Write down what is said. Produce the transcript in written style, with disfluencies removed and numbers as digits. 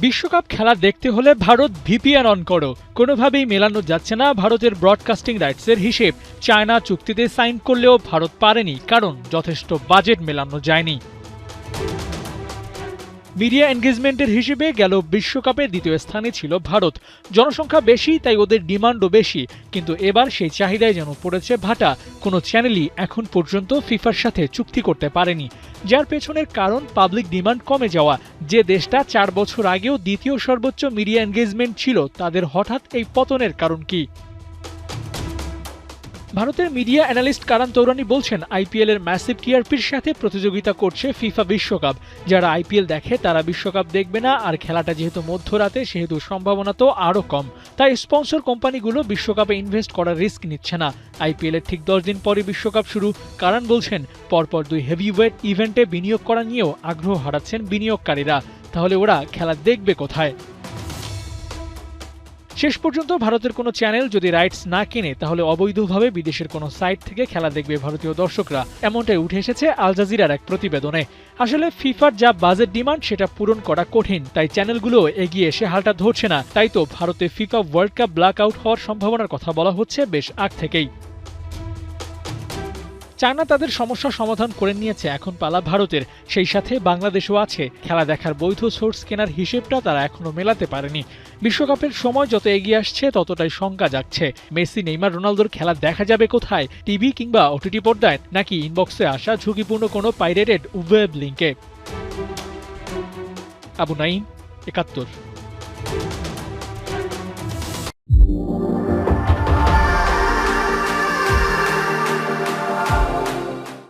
বিশ্বকাপ খেলা দেখতে হলে ভারত ভিপিএন অন করো। কোনোভাবেই মেলানো যাচ্ছে না ভারতের ব্রডকাস্টিং রাইটসের হিসেব। চায়না চুক্তিতে সাইন করলেও ভারত পারেনি, কারণ যথেষ্ট বাজেট মেলানো যায়নি। মিডিয়া এনগেজমেন্টের হিসেবে গেল বিশ্বকাপে দ্বিতীয় স্থানে ছিল ভারত। জনসংখ্যা বেশি, তাই ওদের ডিমান্ডও বেশি, কিন্তু এবার সেই চাহিদায় যেন পড়েছে ভাটা। কোনো চ্যানেলই এখন পর্যন্ত ফিফার সাথে চুক্তি করতে পারেনি, যার পেছনের কারণ পাবলিক ডিমান্ড কমে যাওয়া। যে দেশটা 4 বছর আগেও দ্বিতীয় সর্বোচ্চ মিডিয়া এনগেজমেন্ট ছিল, তাদের হঠাৎ এই পতনের কারণ কি? ভারতের মিডিয়া অ্যানালিস্ট কারান তৌরানি বলছেন, আইপিএল এর ম্যাসিভ টিআরপির সাথে প্রতিযোগিতা করছে ফিফা বিশ্বকাপ। যারা আইপিএল দেখে তারা বিশ্বকাপ দেখবে না, আর খেলাটা যেহেতু মধ্যরাতে সেহেতু সম্ভাবনা তো আরও কম। তাই স্পন্সর কোম্পানিগুলো বিশ্বকাপে ইনভেস্ট করার রিস্ক নিচ্ছে না। আইপিএল এর ঠিক 10 দিন পরে বিশ্বকাপ শুরু। কারান বলছেন, পরপর 2 হেভিওয়েট ইভেন্টে বিনিয়োগ করা নিয়েও আগ্রহ হারাচ্ছেন বিনিয়োগকারীরা। তাহলে ওরা খেলা দেখবে কোথায়? শেষ পর্যন্ত ভারতের কোনো চ্যানেল যদি রাইটস না কেনে, তাহলে অবৈধভাবে বিদেশের কোনো সাইট থেকে খেলা দেখবে ভারতীয় দর্শকরা। এমনটাই উঠে এসেছে আল জাজিরার এক প্রতিবেদনে। আসলে ফিফার যা বাজেট ডিমান্ড সেটা পূরণ করা কঠিন, তাই চ্যানেলগুলো এগিয়ে এসে হালটা ধরছে না। তাই তো ভারতে FIFA world cup black out হওয়ার সম্ভাবনার কথা বলা হচ্ছে বেশ আগ থেকেই। চায়না তাদের সমস্যার সমাধান করে নিয়েছে, এখন পালা ভারতের। সেই সাথে বাংলাদেশও আছে। খেলা দেখার বৈধ সোর্স কেনার হিসেবটা তারা এখনো মেলাতে পারেনি। বিশ্বকাপের সময় যত এগিয়ে আসছে ততটাই শঙ্কা জাগছে। মেসি, নেইমার, রোনালদোর খেলা দেখা যাবে কোথায়? টিভি কিংবা ওটিটি পর্দায়, নাকি ইনবক্সে আসা ঝুঁকিপূর্ণ কোনো পাইরেটেড ওয়েব লিঙ্কে? আবু নাঈম, ৭১।